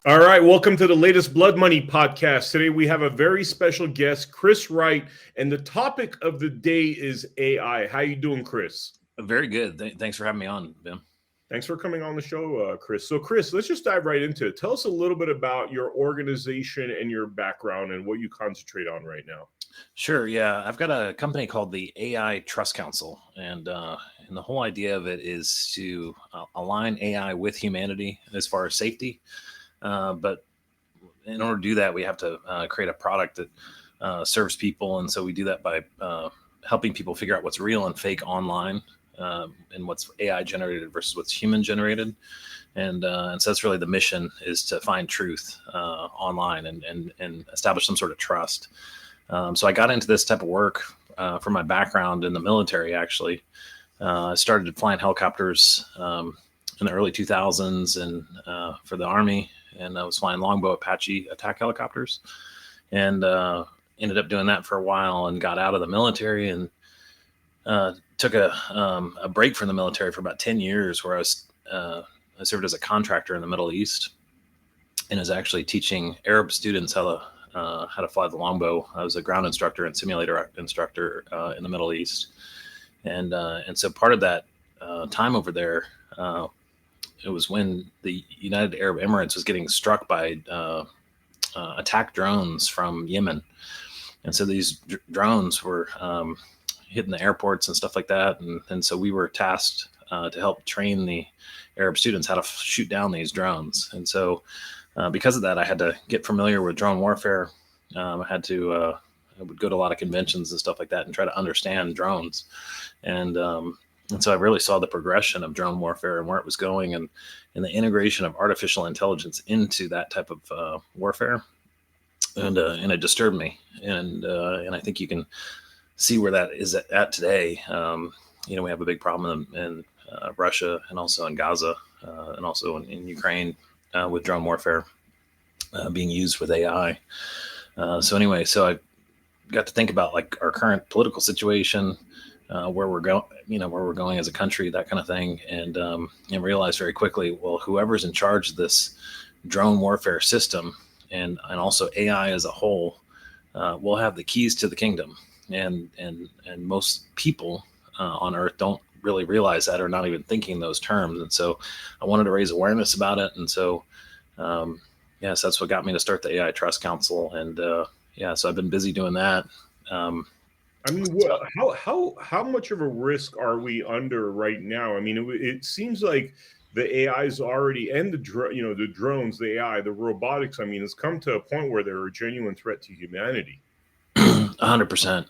All right, welcome to the latest Blood Money podcast. Today we have a very special guest, Chris Wright, and the topic of the day is AI. How you doing, Chris? Very good. Thanks for having me on, Ben. Thanks for coming on the show, Chris. So, Chris, let's just dive right into it. Tell us a little bit about your organization and your background and what you concentrate on right now. Sure. Yeah, I've got a company called the AI Trust Council, and the whole idea of it is to align AI with humanity as far as safety. But in order to do that, we have to create a product that serves people, and so we do that by helping people figure out what's real and fake online, and what's AI generated versus what's human generated. And so that's really the mission, is to find truth online and establish some sort of trust. So I got into this type of work from my background in the military, actually. I started flying helicopters in the early 2000s and for the Army, and I was flying Longbow Apache attack helicopters, and ended up doing that for a while and got out of the military and took a break from the military for about 10 years, where I served as a contractor in the Middle East and was actually teaching Arab students how to fly the longbow. I was a ground instructor and simulator instructor in the Middle East, and so part of that time over there, it was when the United Arab Emirates was getting struck by attack drones from Yemen, and so these drones were hitting the airports and stuff like that, and so we were tasked to help train the Arab students how to shoot down these drones. And so because of that, I had to get familiar with drone warfare. I would go to a lot of conventions and stuff like that and try to understand drones. And so I really saw the progression of drone warfare and where it was going, and the integration of artificial intelligence into that type of warfare. And it disturbed me. And I think you can see where that is at today. We have a big problem in Russia, and also in Gaza, and also in Ukraine, with drone warfare being used with AI. So I got to think about like our current political situation, where we're going as a country, that kind of thing, and realized very quickly, well, whoever's in charge of this drone warfare system and also AI as a whole, will have the keys to the kingdom, and most people on Earth don't really realize that, or not even thinking those terms. And so I wanted to raise awareness about it. And so, so that's what got me to start the AI Trust Council. And so I've been busy doing that. How much of a risk are we under right now? I mean, it seems like the AI is already, and the drones, the AI, the robotics, I mean, it's come to a point where they're a genuine threat to humanity. 100%.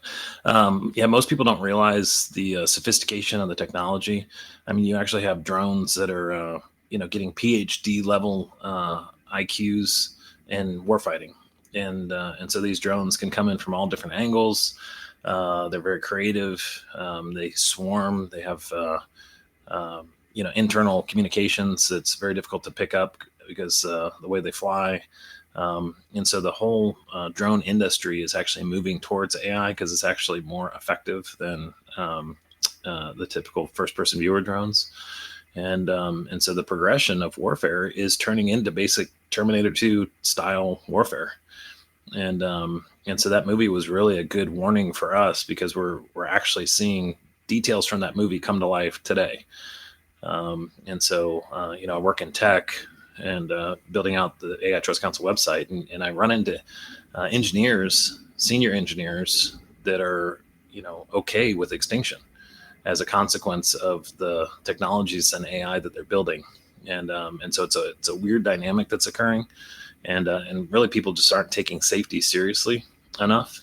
Most people don't realize the sophistication of the technology. I mean, you actually have drones that are, getting PhD level IQs in warfighting, and so these drones can come in from all different angles. They're very creative. They swarm. They have, internal communications that's very difficult to pick up because the way they fly. And so the whole drone industry is actually moving towards AI because it's actually more effective than the typical first-person viewer drones. And so the progression of warfare is turning into basic Terminator 2 style warfare. And so that movie was really a good warning for us, because we're actually seeing details from that movie come to life today. And so I work in tech and building out the AI Trust Council website, and I run into senior engineers that are okay with extinction as a consequence of the technologies and AI that they're building. And so it's a weird dynamic that's occurring, and really people just aren't taking safety seriously enough.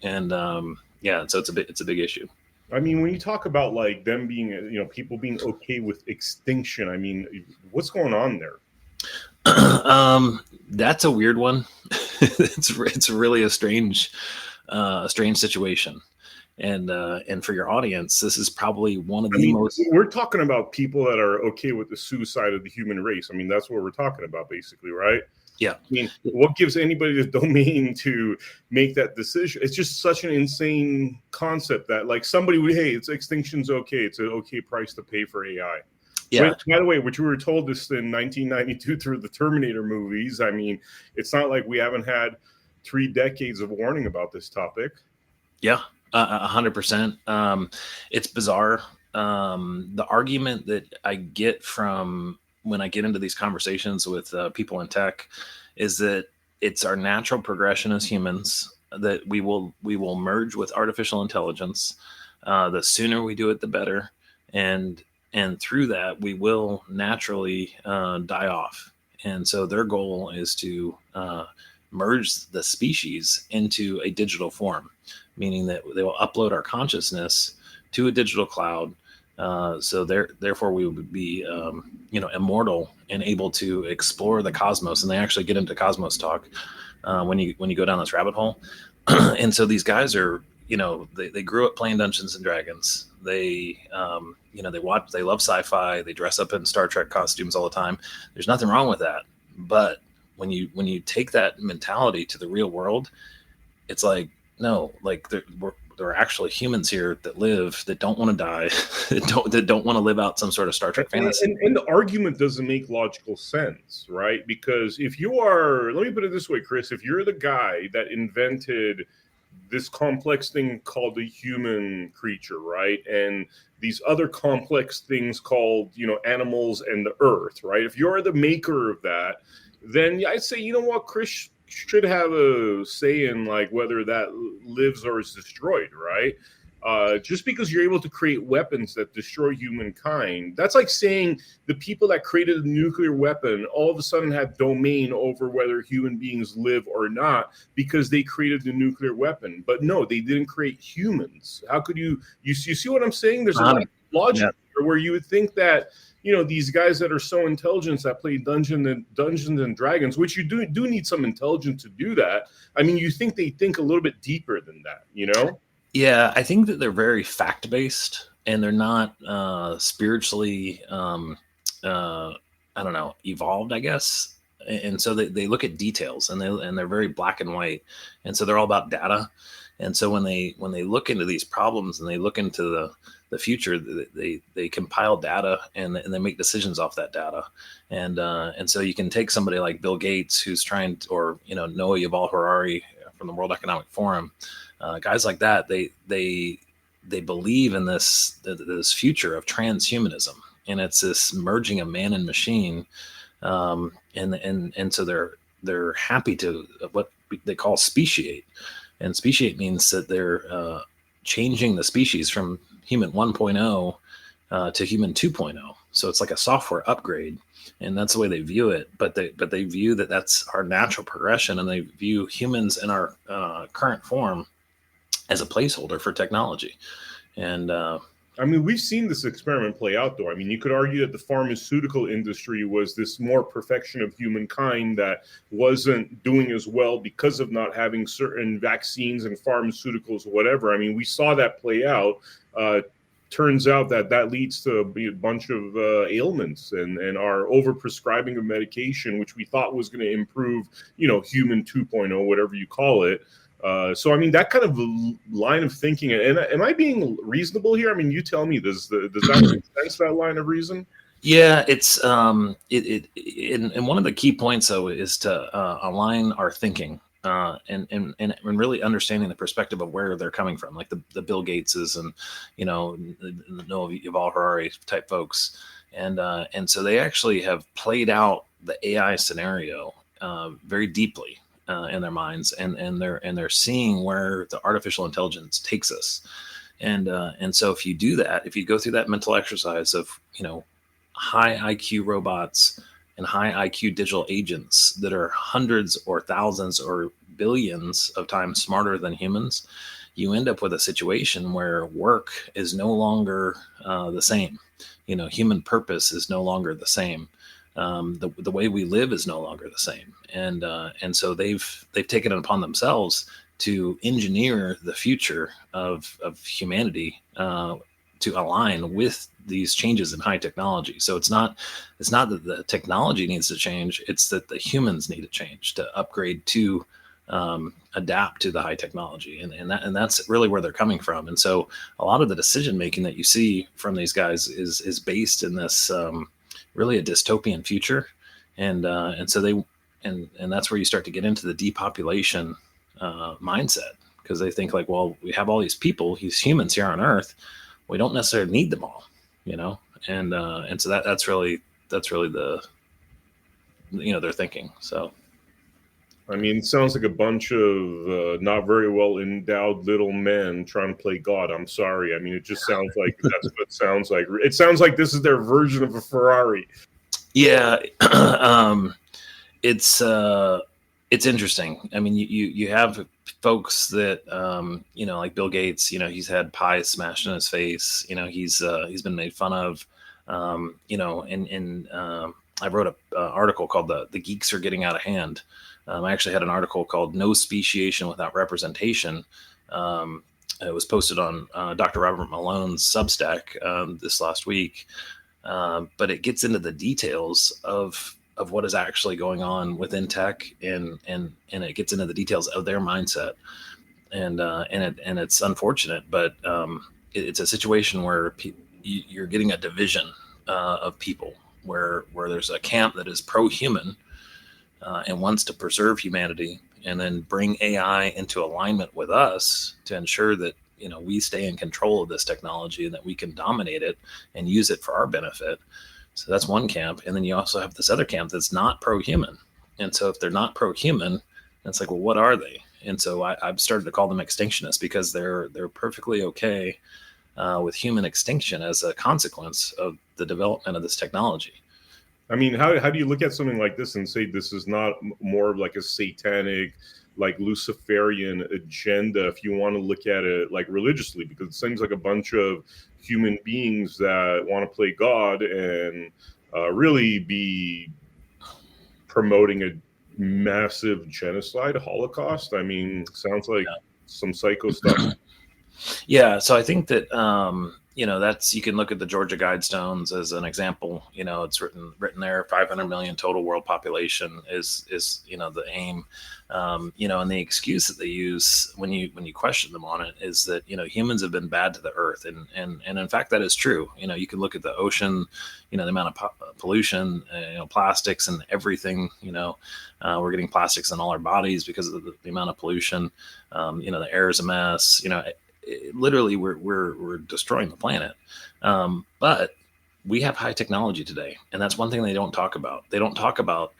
And so it's a big issue. I mean, when you talk about like them being, people being okay with extinction, I mean, what's going on there? That's a weird one. It's really a strange situation. And for your audience, this is probably one of the most. We're talking about people that are okay with the suicide of the human race. I mean, that's what we're talking about, basically, right? Yeah. I mean, what gives anybody the domain to make that decision? It's just such an insane concept that, like, somebody would, hey, it's extinction's okay. It's an okay price to pay for AI. Yeah. By the way, which we were told this in 1992 through the Terminator movies. I mean, it's not like we haven't had 3 decades of warning about this topic. Yeah, 100%. It's bizarre. The argument that I get from when I get into these conversations with people in tech is that it's our natural progression as humans that we will merge with artificial intelligence. The sooner we do it, the better, and through that we will naturally die off. And so their goal is to merge the species into a digital form, meaning that they will upload our consciousness to a digital cloud. So therefore, we would be, immortal and able to explore the cosmos. And they actually get into cosmos talk when you go down this rabbit hole. And so these guys are, they grew up playing Dungeons and Dragons. They love sci-fi. They dress up in Star Trek costumes all the time. There's nothing wrong with that. But when you take that mentality to the real world, it's like, no, like there are actually humans here that don't want to die, that don't want to live out some sort of Star Trek fantasy. And the argument doesn't make logical sense, right? Because if you are, let me put it this way, Chris, if you're the guy that invented this complex thing called the human creature, right? And these other complex things called, animals and the earth, right? If you're the maker of that, then I'd say, you know what, Chris should have a say in like whether that lives or is destroyed, right? Just because you're able to create weapons that destroy humankind, that's like saying the people that created the nuclear weapon all of a sudden have domain over whether human beings live or not because they created the nuclear weapon. But no, they didn't create humans. How could you see what I'm saying? There's a lot of logic here where you would think that, these guys that are so intelligent that play Dungeons and Dragons, which you do need some intelligence to do that. I mean, you think they think a little bit deeper than that, Yeah, I think that they're very fact-based and they're not spiritually, evolved, I guess. And so they look at details and they're very black and white. And so they're all about data. And so when they look into these problems and they look into the future, they compile data and they make decisions off that data. And so you can take somebody like Bill Gates, who's trying to, or Noah Yuval Harari from the World Economic Forum, guys like that. They believe in this future of transhumanism, and it's this merging of man and machine. And so they're happy to what they call speciate. And speciate means that they're changing the species from human 1.0 to human 2.0. So it's like a software upgrade, and that's the way they view it. But they view that that's our natural progression, and they view humans in our current form as a placeholder for technology. And I mean, we've seen this experiment play out, though. I mean, you could argue that the pharmaceutical industry was this more perfection of humankind that wasn't doing as well because of not having certain vaccines and pharmaceuticals or whatever. I mean, we saw that play out. Turns out that leads to a bunch of ailments and our overprescribing of medication, which we thought was going to improve, human 2.0, whatever you call it. So, I mean, that kind of line of thinking, and am I being reasonable here? I mean, you tell me, does that make sense, that line of reason? Yeah, it's and one of the key points, though, is to align our thinking and really understanding the perspective of where they're coming from, like the Bill Gateses and, the Noah Yuval Harari type folks. And so they actually have played out the AI scenario very deeply in their minds, and they're seeing where the artificial intelligence takes us. And so if you do that, if you go through that mental exercise of, high IQ robots and high IQ digital agents that are hundreds or thousands or billions of times smarter than humans, you end up with a situation where work is no longer the same. Human purpose is no longer the same. The way we live is no longer the same. And so they've taken it upon themselves to engineer the future of humanity to align with these changes in high technology. So it's not that the technology needs to change, it's that the humans need to change to upgrade to adapt to the high technology, and that's really where they're coming from. And so a lot of the decision making that you see from these guys is based in this really a dystopian future, and so they and that's where you start to get into the depopulation mindset, because they think like, well, we have all these people, these humans here on Earth, we don't necessarily need them all, and so that's really the their thinking. So I mean, it sounds like a bunch of not very well endowed little men trying to play God. I'm sorry. I mean, it just sounds like that's what it sounds like. It sounds like this is their version of a Ferrari. yeah. It's interesting. I mean, you have folks that like Bill Gates. He's had pies smashed in his face. He's been made fun of. And I wrote an article called "The Geeks Are Getting Out of Hand." I actually had an article called "No Speciation Without Representation." It was posted on Dr. Robert Malone's Substack this last week, but it gets into the details of what is actually going on within tech, and it gets into the details of their mindset, and it's unfortunate, but it's a situation where you're getting a division of people, where there's a camp that is pro-human and wants to preserve humanity, and then bring AI into alignment with us to ensure that we stay in control of this technology and that we can dominate it and use it for our benefit. So that's one camp. And then you also have this other camp that's not pro-human. And so if they're not pro-human, it's like, well, what are they? And so I've started to call them extinctionists, because they're perfectly okay with human extinction as a consequence of the development of this technology. I mean, how do you look at something like this and say this is not more like a satanic, like Luciferian agenda, if you want to look at it like religiously? Because it seems like a bunch of human beings that want to play God and really be promoting a massive genocide, Holocaust. I mean, sounds like some psycho stuff. Yeah, so I think that that's, you can look at the Georgia Guidestones as an example. It's written there. 500 million total world population is the aim. And the excuse that they use when you question them on it is that humans have been bad to the earth, and in fact that is true. You can look at the ocean, the amount of pollution, plastics and everything. We're getting plastics in all our bodies because of the amount of pollution. The air is a mess. Literally we're destroying the planet. But we have high technology today, and that's one thing they don't talk about. They don't talk about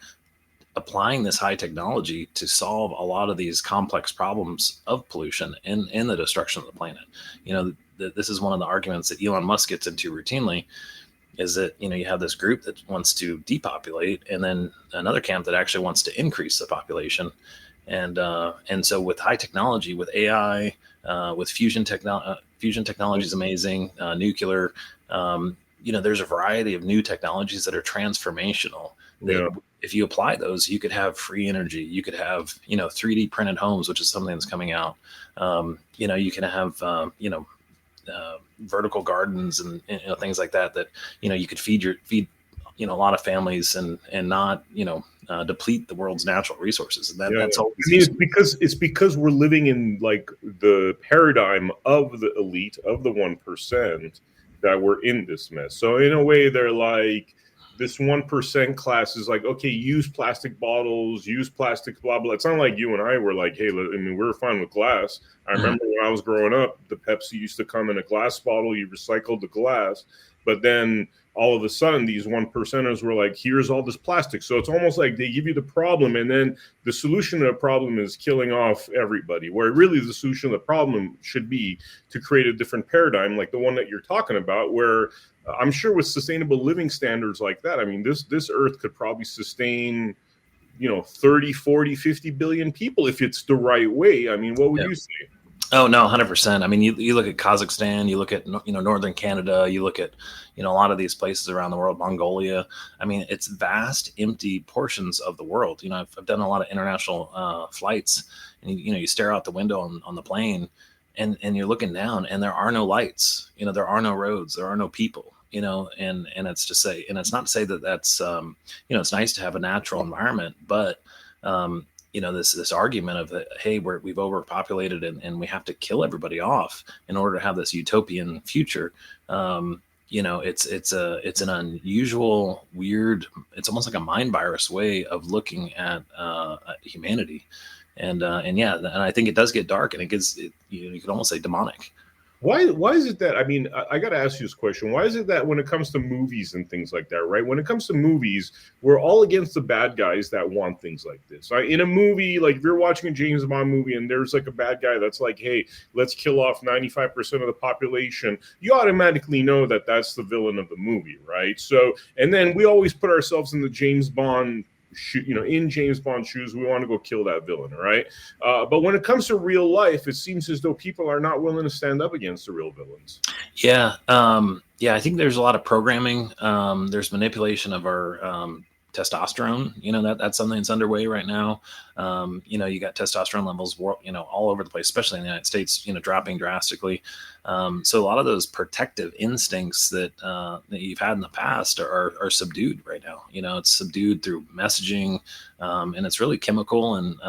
applying this high technology to solve a lot of these complex problems of pollution and the destruction of the planet. This is one of the arguments that Elon Musk gets into routinely, is that you have this group that wants to depopulate, and then another camp that actually wants to increase the population. And so with high technology, with AI, with fusion technology is amazing. Nuclear, there's a variety of new technologies that are transformational. Yeah. If you apply those, you could have free energy. You could have 3D printed homes, which is something that's coming out. You can have vertical gardens and things like that you could feed a lot of families and not deplete the world's natural resources. And that's all. I mean, it's because we're living in like the paradigm of the elite, of the 1%, that we're in this mess. So in a way, they're like, this 1% class is like, okay, use plastic bottles, use plastic, blah, blah. It's not like you and I were like, hey, we're fine with glass. I remember when I was growing up, the Pepsi used to come in a glass bottle. You recycled the glass. But then all of a sudden, these 1%ers were like, here's all this plastic. So it's almost like they give you the problem, and then the solution to the problem is killing off everybody, where really the solution to the problem should be to create a different paradigm, like the one that you're talking about, where I'm sure with sustainable living standards like that, I mean, this earth could probably sustain, 30, 40, 50 billion people if it's the right way. I mean, what would you say? Oh, no, 100%. I mean, you look at Kazakhstan, you look at, northern Canada, you look at, a lot of these places around the world, Mongolia. I mean, it's vast, empty portions of the world. I've done a lot of international flights, and, you stare out the window on the plane, and you're looking down, and there are no lights. There are no roads, there are no people. And it's to say, and it's not to say that that's, it's nice to have a natural environment, but this argument of that, hey, we've overpopulated and we have to kill everybody off in order to have this utopian future. It's an unusual, weird, it's almost like a mind virus way of looking at humanity. And I think it does get dark, and you could almost say demonic. Why is it that, I mean, I got to ask you this question. Why is it that when it comes to movies and things like that, right? When it comes to movies, we're all against the bad guys that want things like this. Right? In a movie, like if you're watching a James Bond movie and there's like a bad guy that's like, hey, let's kill off 95% of the population, you automatically know that that's the villain of the movie, right? So, and then we always put ourselves in the James Bond in James Bond's shoes, we want to go kill that villain, right? But when it comes to real life, it seems as though people are not willing to stand up against the real villains. Yeah. I think there's a lot of programming. There's manipulation of our testosterone. That's something that's underway right now. You got testosterone levels, all over the place, especially in the United States, dropping drastically. So a lot of those protective instincts that you've had in the past are subdued right now. It's subdued through messaging, and it's really chemical and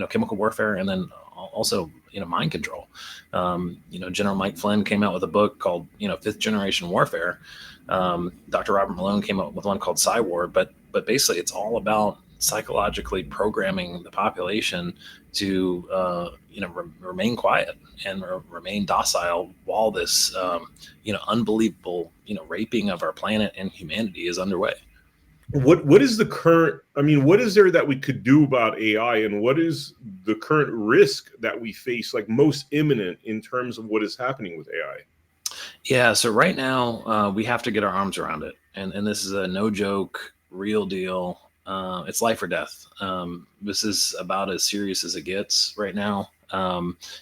chemical warfare, and then also mind control. General Mike Flynn came out with a book called Fifth Generation Warfare. Dr. Robert Malone came up with one called Psywar, but basically it's all about psychologically programming the population to remain quiet and remain docile while this unbelievable raping of our planet and humanity is underway. What is the current, what is there that we could do about AI, and what is the current risk that we face, like most imminent in terms of what is happening with AI? Yeah, so right now we have to get our arms around it, and this is a no joke, real deal. It's life or death. This is about as serious as it gets right now.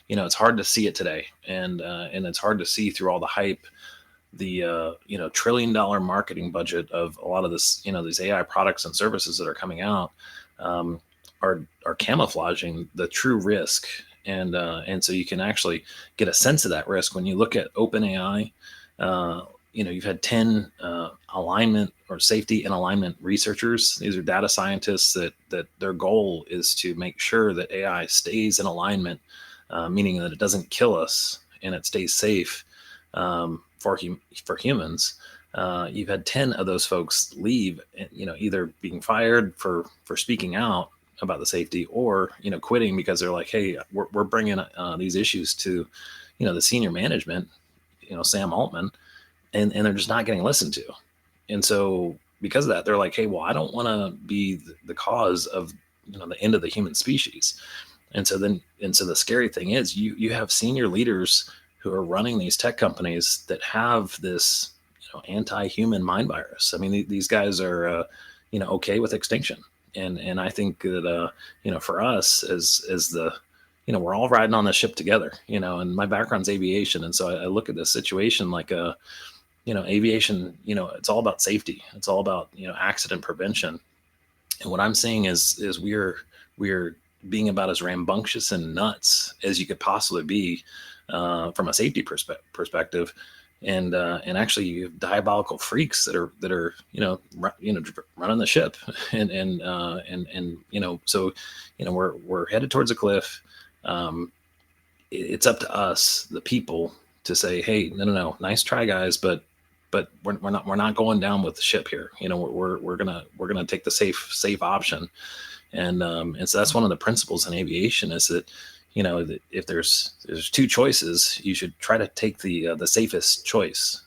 It's hard to see it today, and it's hard to see through all the hype. The $1 trillion marketing budget of a lot of this, these AI products and services that are coming out are camouflaging the true risk. And so you can actually get a sense of that risk when you look at OpenAI. You've had 10 alignment or safety and alignment researchers. These are data scientists that their goal is to make sure that AI stays in alignment, meaning that it doesn't kill us and it stays safe for humans. You've had 10 of those folks leave, either being fired for speaking out about the safety, or quitting because they're like, hey, we're bringing these issues to the senior management, Sam Altman, and they're just not getting listened to. And so because of that, they're like, hey, well, I don't want to be the cause of the end of the human species. And so the scary thing is you have senior leaders who are running these tech companies that have this anti-human mind virus. I mean, these guys are okay with extinction. And I think that, for us as the, we're all riding on the ship together, and my background's aviation. And so I look at this situation like aviation, it's all about safety. It's all about, accident prevention. And what I'm seeing is we're being about as rambunctious and nuts as you could possibly be from a safety perspective. And actually you have diabolical freaks that are running the ship, and so we're headed towards a cliff. It's up to us, the people, to say, hey, no, nice try, guys, but we're not going down with the ship here. We're gonna take the safe option, and so that's one of the principles in aviation is that. That if there's two choices, you should try to take the safest choice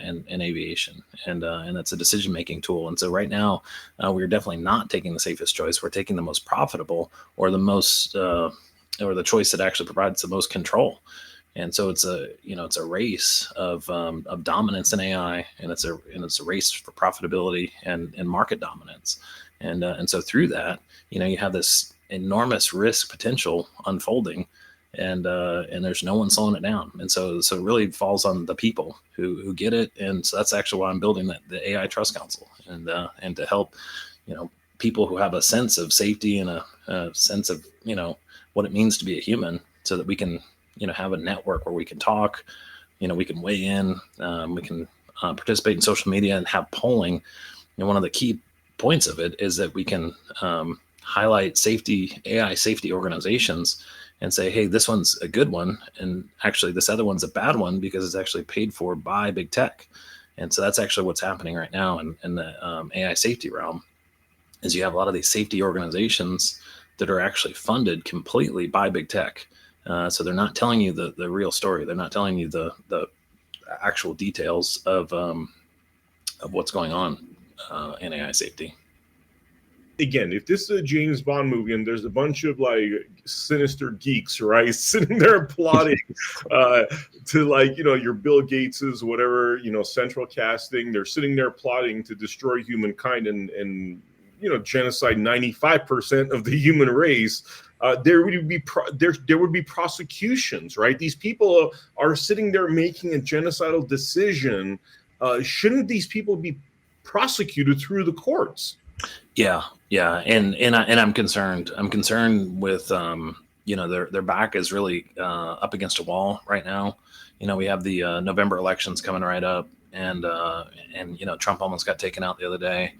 in aviation, and that's a decision-making tool. And so right now, we're definitely not taking the safest choice. We're taking the most profitable, or the choice that actually provides the most control. And so it's a race of dominance in AI, and it's a race for profitability and market dominance. And so through that, you have this enormous risk potential unfolding, and there's no one slowing it down. And so it really falls on the people who get it. And so that's actually why I'm building the AI Trust Council, and to help people who have a sense of safety and a sense of what it means to be a human, so that we can have a network where we can talk, we can weigh in, we can participate in social media and have polling. One of the key points of it is that we can highlight AI safety organizations and say, hey, this one's a good one, and actually this other one's a bad one because it's actually paid for by big tech. And so that's actually what's happening right now in the AI safety realm, is you have a lot of these safety organizations that are actually funded completely by big tech. So they're not telling you the real story. They're not telling you the actual details of what's going on in AI safety. Again, if this is a James Bond movie and there's a bunch of like sinister geeks, right, sitting there plotting to, like, you know, your Bill Gateses, whatever, you know, central casting, they're sitting there plotting to destroy humankind and you know, genocide 95% of the human race. There would be prosecutions, right? These people are sitting there making a genocidal decision. Shouldn't these people be prosecuted through the courts? Yeah, and I'm concerned. I'm concerned with you know, their back is really up against a wall right now. You know, we have the November elections coming right up, and you know, Trump almost got taken out the other day.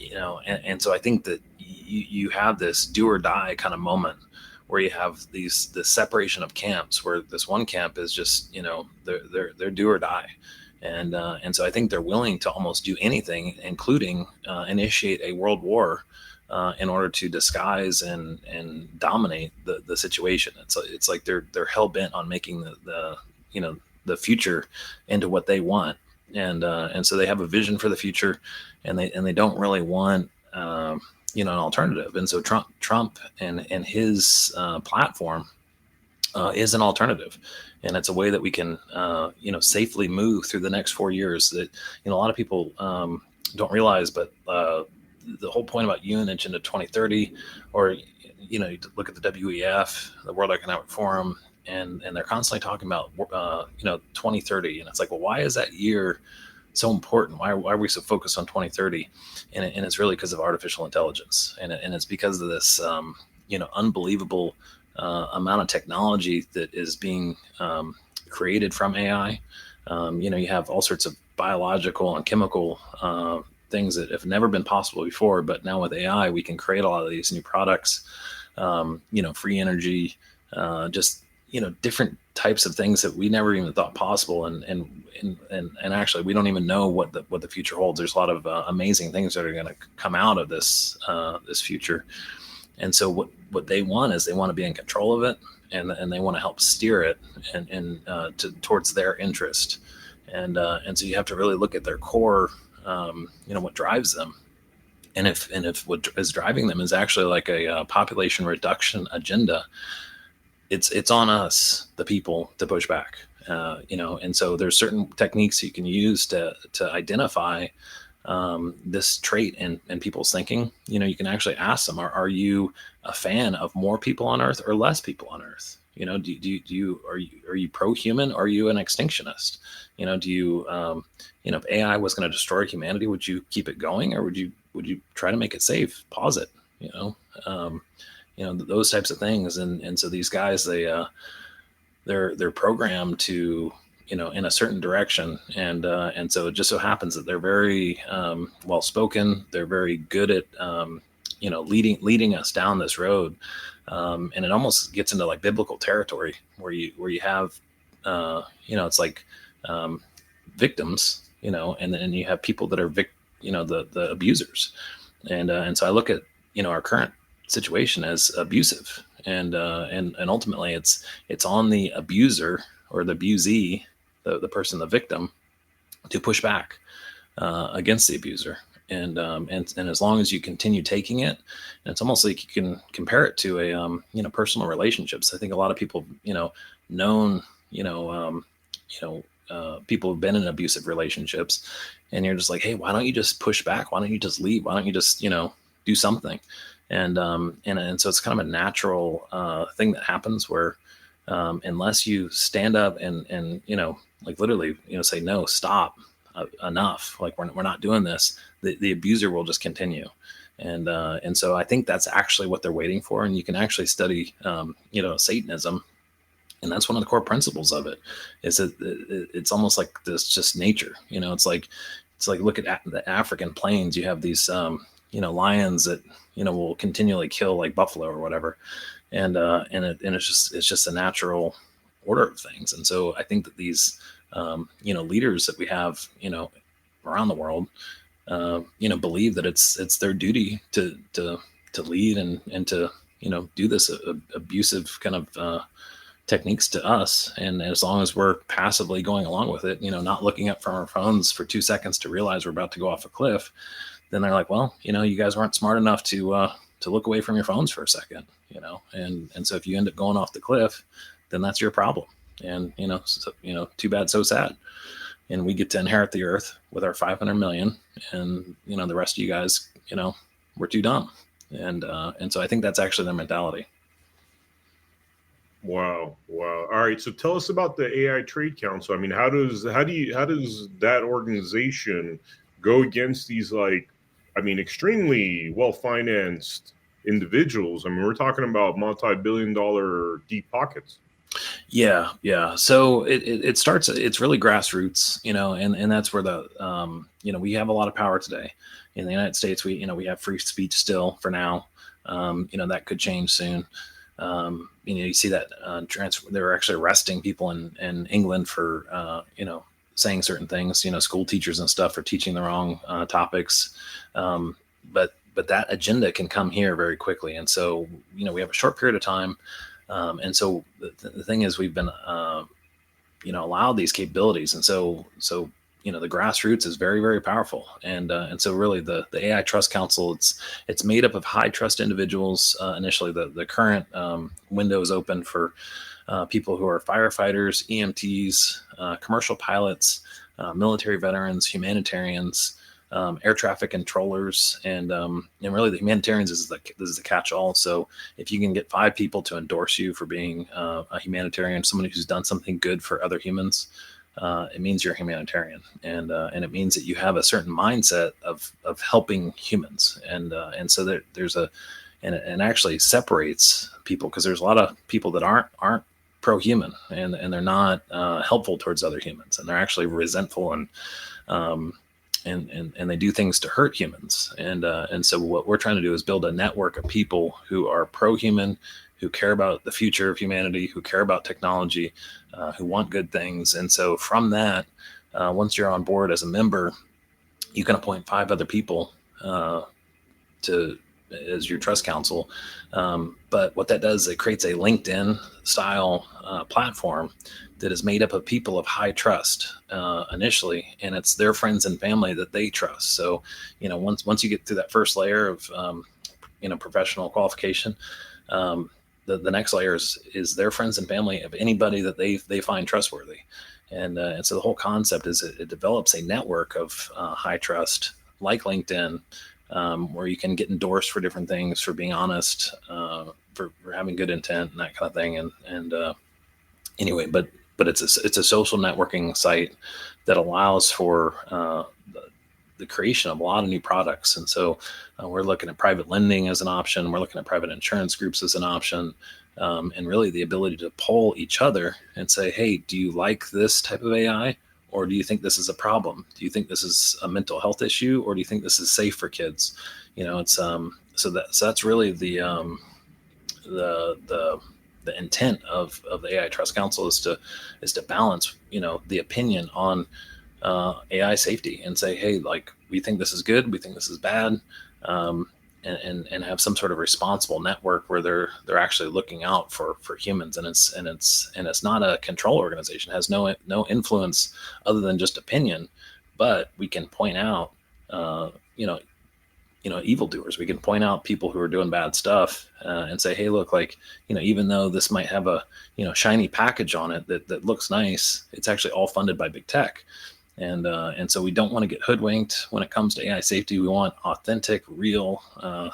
You know, and so I think that you have this do or die kind of moment where you have the separation of camps, where this one camp is just, you know, they're do or die. And so I think they're willing to almost do anything, including initiate a world war in order to disguise and dominate the situation. It's like they're hell bent on making the you know, the future into what they want, and so they have a vision for the future, and they don't really want you know, an alternative. And so Trump and his platform is an alternative. And it's a way that we can, you know, safely move through the next 4 years. That, you know, a lot of people don't realize, but the whole point about unity into 2030, or, you know, you look at the WEF, the World Economic Forum, and they're constantly talking about, you know, 2030. And it's like, well, why is that year so important? Why are we so focused on 2030? And it's really because of artificial intelligence, and it's because of this, you know, unbelievable amount of technology that is being created from AI. You know, you have all sorts of biological and chemical things that have never been possible before, but now with AI, we can create a lot of these new products. You know, free energy, just, you know, different types of things that we never even thought possible. And actually, we don't even know what the future holds. There's a lot of amazing things that are going to come out of this future. And so what they want is they want to be in control of it, and they want to help steer it and towards their interest. And so you have to really look at their core, you know, what drives them. And if what is driving them is actually like a population reduction agenda, it's on us, the people, to push back. You know, and so there's certain techniques you can use to identify this trait in people's thinking. You know, you can actually ask them, are you a fan of more people on Earth or less people on Earth? You know, are you pro-human, or are you an extinctionist? You know, you know, if AI was going to destroy humanity, would you keep it going, or would you try to make it safe, pause it? You know, those types of things. And so these guys, they're programmed to, you know, in a certain direction. And so it just so happens that they're very well spoken. They're very good at, you know, leading us down this road. And it almost gets into like biblical territory where you have, you know, it's like victims, you know, and then you have people that are you know, the abusers. And so I look at, you know, our current situation as abusive, and ultimately it's on the abuser or the abusee, the person, the victim, to push back against the abuser. And as long as you continue taking it, and it's almost like you can compare it to a you know, personal relationships. I think a lot of people, you know, people have been in abusive relationships, and you're just like, hey, why don't you just push back? Why don't you just leave? Why don't you just, you know, do something? And so it's kind of a natural thing that happens where unless you stand up and you know, like literally, you know, say, no, stop, enough, like we're not doing this, the abuser will just continue. And so I think that's actually what they're waiting for. And you can actually study, you know, Satanism, and that's one of the core principles of it, is that it's almost like this just nature. You know, it's like look at the African plains. You have these lions that, will continually kill like buffalo or whatever. And it's just a natural order of things. And so I think that these, leaders that we have, around the world, believe that it's their duty to lead and to, do this abusive kind of, techniques to us. And as long as we're passively going along with it, not looking up from our phones for 2 seconds to realize we're about to go off a cliff, then they're like, well, you guys weren't smart enough to look away from your phones for a second, and so if you end up going off the cliff, then that's your problem. And, too bad, so sad. And we get to inherit the earth with our 500 million, and, the rest of you guys, we're too dumb. And so I think that's actually their mentality. Wow. All right. So tell us about the AI Trade Council. I mean, how does that organization go against these, like, I mean, extremely well-financed individuals? I mean, we're talking about multi-billion-dollar deep pockets. Yeah. So it starts, it's really grassroots, and that's where the, we have a lot of power today in the United States. We have free speech still for now. That could change soon. You see that they were actually arresting people in England for, saying certain things, school teachers and stuff for teaching the wrong topics. But that agenda can come here very quickly. And so, we have a short period of time. And so the thing is, we've been, allowed these capabilities. And so, the grassroots is very, very powerful. And so really the AI Trust Council, it's made up of high trust individuals. Initially, the current window is open for people who are firefighters, EMTs, commercial pilots, military veterans, humanitarians, air traffic controllers, and really the humanitarians is the catch-all. So if you can get 5 people to endorse you for being a humanitarian, someone who's done something good for other humans, it means you're a humanitarian, and it means that you have a certain mindset of helping humans, and so there's and it actually separates people, because there's a lot of people that aren't pro-human, and they're not helpful towards other humans, and they're actually resentful and they do things to hurt humans. And so what we're trying to do is build a network of people who are pro-human, who care about the future of humanity, who care about technology, who want good things. And so from that, once you're on board as a member, you can appoint 5 other people as your trust council. But what that does, it creates a LinkedIn style platform that is made up of people of high trust initially, and it's their friends and family that they trust. So, once you get through that first layer of, professional qualification, the next layer is their friends and family of anybody that they find trustworthy. And so the whole concept is it develops a network of high trust, like LinkedIn, where you can get endorsed for different things, for being honest, for having good intent and that kind of thing. And anyway, but it's a social networking site that allows for the creation of a lot of new products. And so we're looking at private lending as an option. We're looking at private insurance groups as an option, and really the ability to poll each other and say, hey, do you like this type of AI? Or do you think this is a problem? Do you think this is a mental health issue? Or do you think this is safe for kids? It's so that's really the intent of the AI Trust Council is to balance, the opinion on AI safety and say, hey, like, we think this is good, we think this is bad, and have some sort of responsible network where they're actually looking out for humans, and it's not a control organization. It has no influence other than just opinion, but we can point out evildoers. We can point out people who are doing bad stuff, and say, hey, look, like, even though this might have a shiny package on it that looks nice, it's actually all funded by big tech. And so we don't want to get hoodwinked when it comes to AI safety. We want authentic, real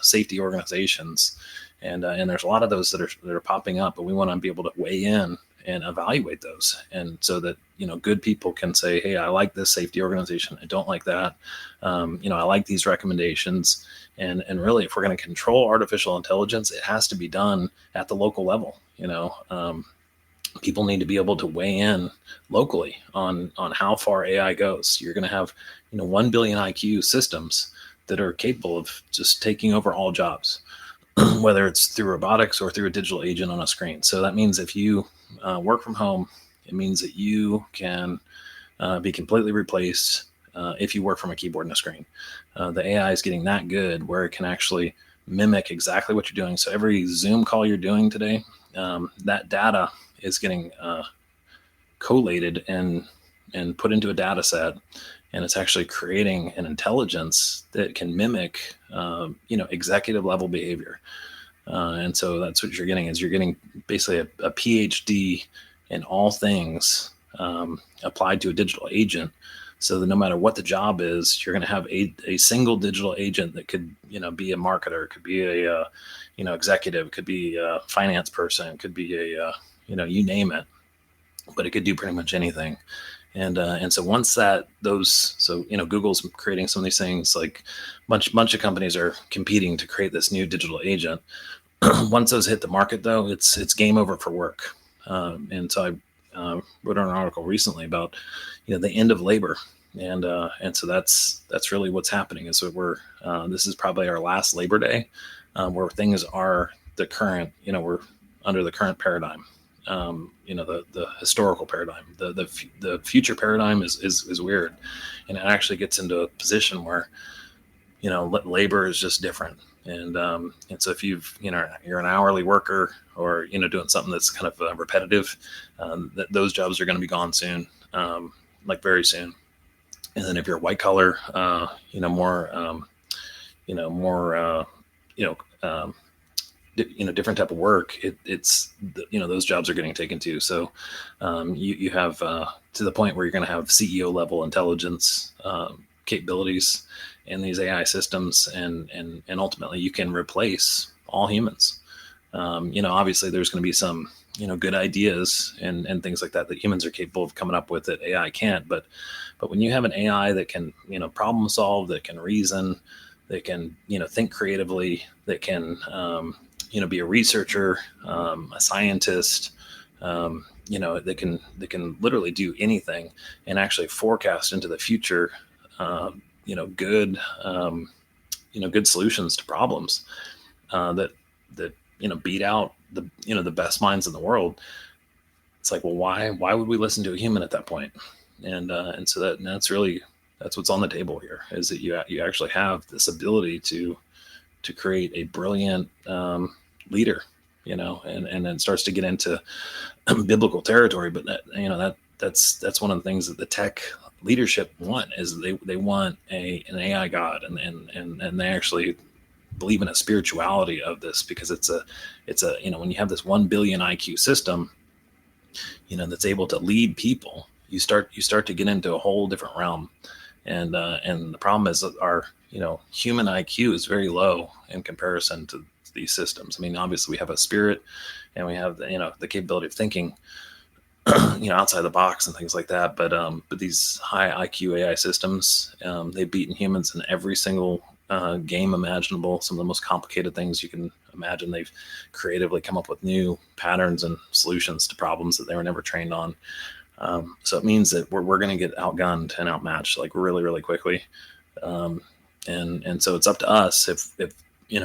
safety organizations, and there's a lot of those that are popping up. But we want to be able to weigh in and evaluate those, and so that good people can say, hey, I like this safety organization, I don't like that. I like these recommendations. And really, if we're going to control artificial intelligence, it has to be done at the local level. People need to be able to weigh in locally on how far AI goes. You're going to have 1 billion IQ systems that are capable of just taking over all jobs, whether it's through robotics or through a digital agent on a screen. So that means if you work from home, it means that you can be completely replaced if you work from a keyboard and a screen. The AI is getting that good where it can actually mimic exactly what you're doing. So every Zoom call you're doing today, that data is getting collated and put into a data set, and it's actually creating an intelligence that can mimic executive level behavior. And so that's what you're getting, is you're getting basically a PhD in all things applied to a digital agent, so that no matter what the job is, you're going to have a single digital agent that could be a marketer, could be a executive, could be a finance person, could be a you name it, but it could do pretty much anything. And so once Google's creating some of these things, like bunch of companies are competing to create this new digital agent. Once those hit the market, though, it's game over for work. And so I wrote an article recently about the end of labor, and so that's really what's happening. Is that this is probably our last Labor Day, where things are the current. We're under the current paradigm. The historical paradigm. The future paradigm is weird, and it actually gets into a position where labor is just different. And so if you're an hourly worker, or doing something that's kind of repetitive, those jobs are going to be gone soon, like very soon. And then if you're white collar, different type of work, those jobs are getting taken too. So you have to the point where you're going to have CEO level intelligence capabilities in these AI systems, and ultimately you can replace all humans. Obviously there's going to be some good ideas and things like that humans are capable of coming up with that AI can't. But when you have an AI that can problem solve, that can reason, that can think creatively, that can be a researcher, a scientist, that can literally do anything and actually forecast into the future, good solutions to problems that beat out the best minds in the world. It's like, well, why would we listen to a human at that point? And so that's what's on the table here, is that you actually have this ability to create a brilliant leader, and then starts to get into biblical territory. But that's one of the things that the tech leadership want, is they want an AI God, and they actually believe in a spirituality of this, because it's a when you have this 1 billion IQ system, that's able to lead people, you start to get into a whole different realm. And the problem is that our human IQ is very low in comparison to these systems. I mean, obviously we have a spirit, and we have the capability of thinking outside the box and things like that. But these high IQ AI systems, they've beaten humans in every single game imaginable. Some of the most complicated things you can imagine. They've creatively come up with new patterns and solutions to problems that they were never trained on. So it means that we're going to get outgunned and outmatched, like, really, really quickly. And so it's up to us if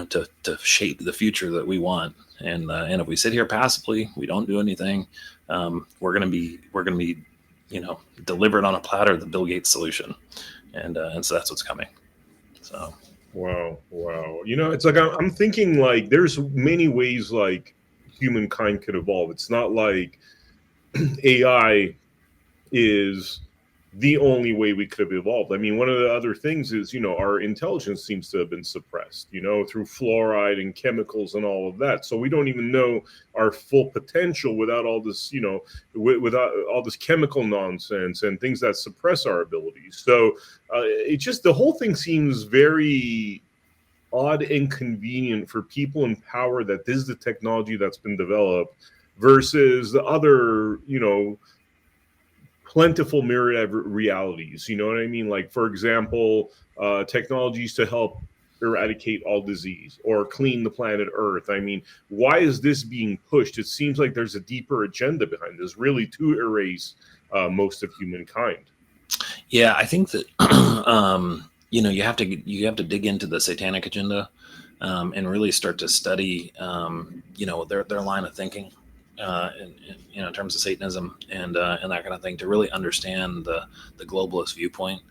to shape the future that we want. And if we sit here passively, we don't do anything, we're going to be delivered on a platter the Bill Gates solution. And so that's what's coming. So. Wow. It's like, I'm thinking, like, there's many ways like humankind could evolve. It's not like AI is the only way we could have evolved. I mean, one of the other things is, our intelligence seems to have been suppressed, through fluoride and chemicals and all of that. So we don't even know our full potential without all this, without all this chemical nonsense and things that suppress our abilities. So the whole thing seems very odd and convenient for people in power, that this is the technology that's been developed, versus the other, plentiful myriad of realities. You know what I mean? Like, for example, technologies to help eradicate all disease or clean the planet Earth. I mean, why is this being pushed? It seems like there's a deeper agenda behind this, really, to erase most of humankind. Yeah, I think that you have to dig into the satanic agenda, and really start to study, their line of thinking, in terms of Satanism and that kind of thing, to really understand the globalist viewpoint.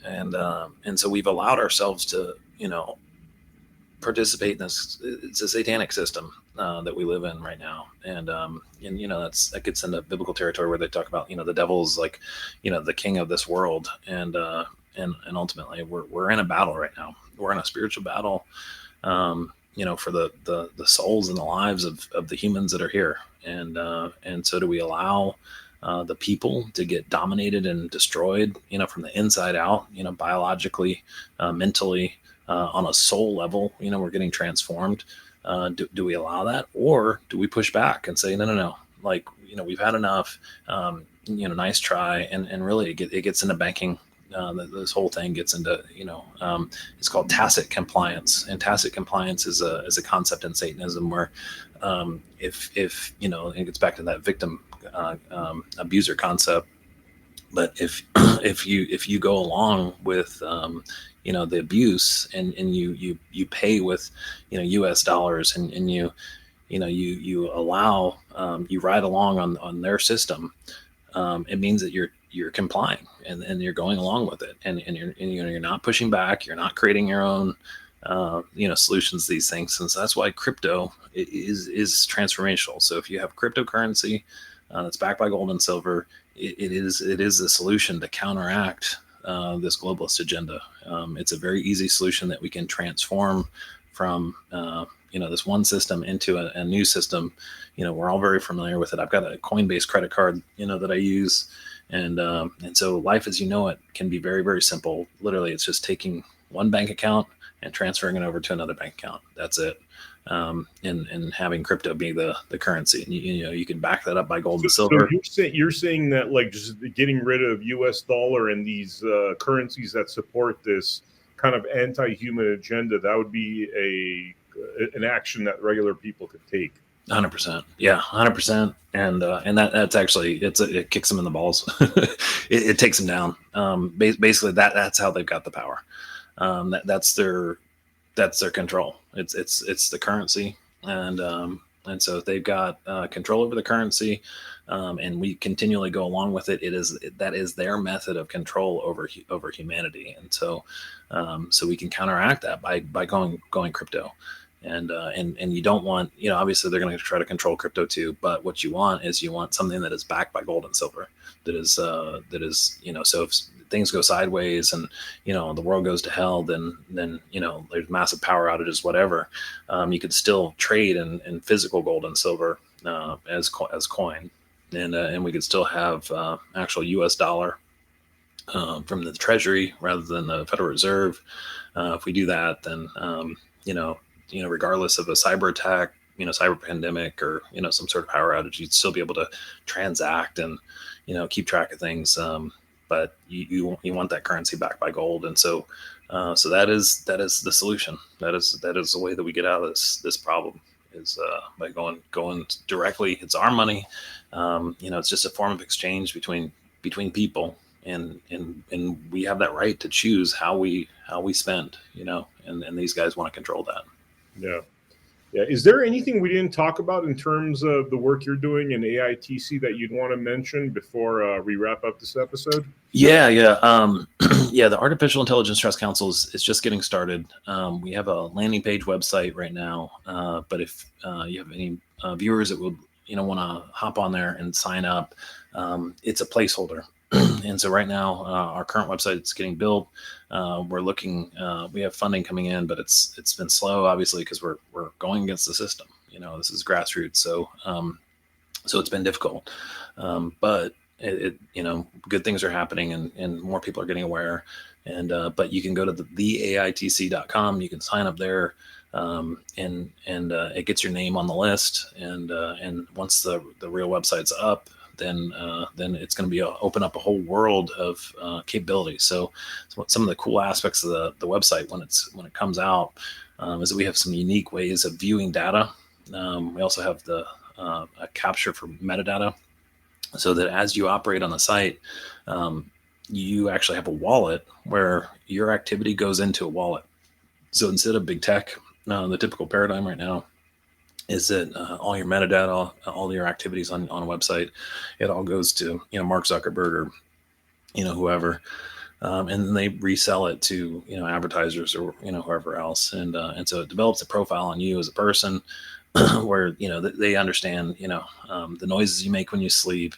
And so we've allowed ourselves to, participate in this. It's a satanic system that we live in right now, and that gets into biblical territory where they talk about, the devil's like, the king of this world, and ultimately we're in a battle right now. We're in a spiritual battle, for the souls and the lives of the humans that are here, and so do we allow the people to get dominated and destroyed, from the inside out, biologically, mentally, on a soul level, we're getting transformed. Do we allow that, or do we push back and say, no, like, we've had enough, nice try. And really it gets into banking. This whole thing gets into, it's called tacit compliance, and tacit compliance is a concept in Satanism where, if it gets back to that victim, abuser concept. But if you go along with, the abuse, and you pay with, US dollars, and you allow, you ride along on their system, it means that you're complying, and you're going along with it, and you're not pushing back, you're not creating your own solutions to these things. And so that's why crypto is transformational. So if you have cryptocurrency that's backed by gold and silver, it is a solution to counteract this globalist agenda. It's a very easy solution that we can transform from this one system into a new system. We're all very familiar with it. I've got a Coinbase credit card, that I use, and so life as you know it can be very, very simple. Literally, it's just taking one bank account and transferring it over to another bank account. That's it. And having crypto be the currency, and you can back that up by gold and silver. So you're saying that, like, just getting rid of US dollar and these currencies that support this kind of anti-human agenda, that would be an action that regular people could take. 100%. Yeah, 100%. And that's actually, it kicks them in the balls. it takes them down. Basically that's how they've got the power. That's their control. It's the currency. And so if they've got control over the currency, and we continually go along with it, that is their method of control over humanity. And so we can counteract that by going crypto. And you don't want, obviously they're going to try to control crypto too, but what you want something that is backed by gold and silver, that is, so if things go sideways and, the world goes to hell, then, there's massive power outages, whatever. You could still trade in physical gold and silver, as coin. And we could still have, actual US dollar, from the Treasury rather than the Federal Reserve. If we do that, then, regardless of a cyber attack, cyber pandemic, or, some sort of power outage, you'd still be able to transact and, keep track of things. But you want that currency backed by gold. And so that is the solution. That is the way that we get out of this problem, is by going directly. It's our money. It's just a form of exchange between people. And we have that right to choose how we spend, and these guys want to control that. Yeah. Is there anything we didn't talk about in terms of the work you're doing in AITC that you'd want to mention before we wrap up this episode? Yeah. The Artificial Intelligence Trust Council is just getting started. We have a landing page website right now, but if you have any viewers that would want to hop on there and sign up, it's a placeholder. And so right now, our current website is getting built. We're looking. We have funding coming in, but it's been slow, obviously, because we're going against the system. This is grassroots, so it's been difficult. But good things are happening, and more people are getting aware. And but you can go to the AITC.com. You can sign up there, and it gets your name on the list. And once the real website's up, then it's going to open up a whole world of capabilities. So some of the cool aspects of the website when it comes out is that we have some unique ways of viewing data. We also have a capture for metadata, so that as you operate on the site, you actually have a wallet where your activity goes into a wallet. So instead of big tech, the typical paradigm right now is that all your metadata, all your activities on a website, it all goes to Mark Zuckerberg or whoever, and then they resell it to advertisers or whoever else, and so it develops a profile on you as a person, where they understand the noises you make when you sleep,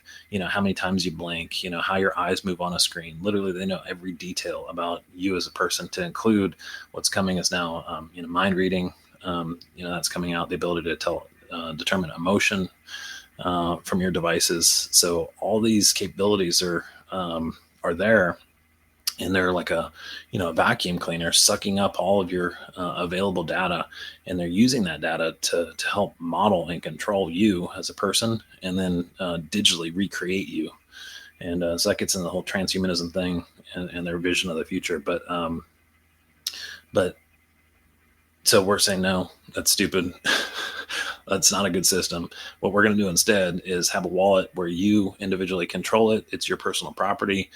how many times you blink, how your eyes move on a screen. Literally, they know every detail about you as a person, to include what's coming as now mind reading. That's coming out, the ability to determine emotion from your devices. So all these capabilities are there, and they're like a vacuum cleaner sucking up all of your available data, and they're using that data to help model and control you as a person, and then digitally recreate you. And so that gets into the whole transhumanism thing and their vision of the future. But so we're saying, no, that's stupid. That's not a good system. What we're going to do instead is have a wallet where you individually control it. It's your personal property.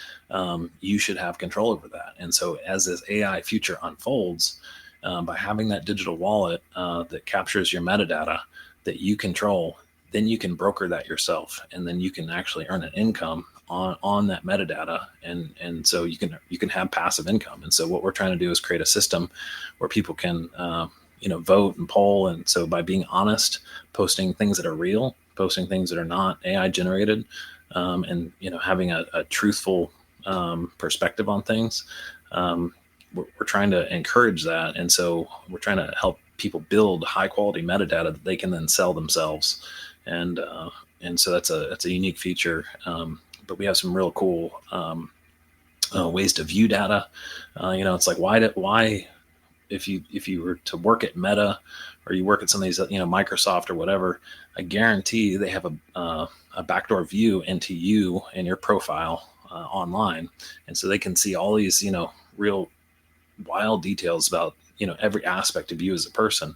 You should have control over that. And so as this AI future unfolds, by having that digital wallet that captures your metadata that you control, then you can broker that yourself, and then you can actually earn an income on that metadata, and so you can have passive income. And so what we're trying to do is create a system where people can vote and poll. And so by being honest, posting things that are real, posting things that are not AI generated, and having a truthful perspective on things, we're trying to encourage that. And so we're trying to help people build high quality metadata that they can then sell themselves. And so that's a unique feature. But we have some real cool ways to view data. It's like, why if you were to work at Meta, or you work at some of these Microsoft or whatever, I guarantee they have a backdoor view into you and your profile online, and so they can see all these real wild details about every aspect of you as a person.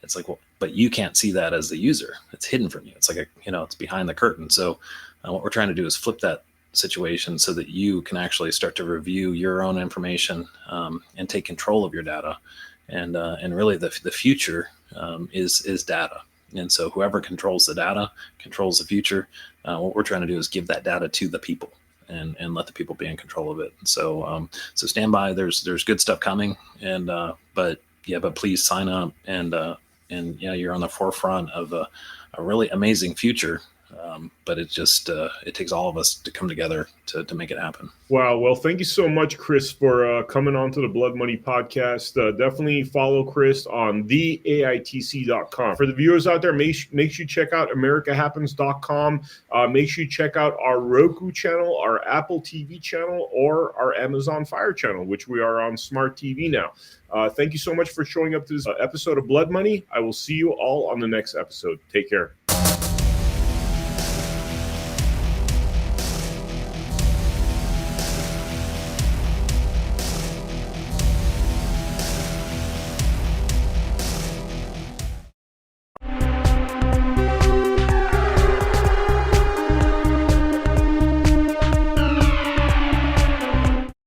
It's like, well, but you can't see that as the user. It's hidden from you. It's like it's behind the curtain. So what we're trying to do is flip that situation so that you can actually start to review your own information and take control of your data. And really the future is data. And so whoever controls the data controls the future. What we're trying to do is give that data to the people and let the people be in control of it. So stand by. There's good stuff coming. And but please sign up, and you're on the forefront of a really amazing future. But it just it takes all of us to come together to make it happen. Wow. Well, thank you so much, Chris, for coming on to the Blood Money podcast. Definitely follow Chris on the AITC.com. For the viewers out there, make sure you check out AmericaHappens.com. Make sure you check out our Roku channel, our Apple TV channel, or our Amazon Fire channel, which we are on Smart TV now. Thank you so much for showing up to this episode of Blood Money. I will see you all on the next episode. Take care.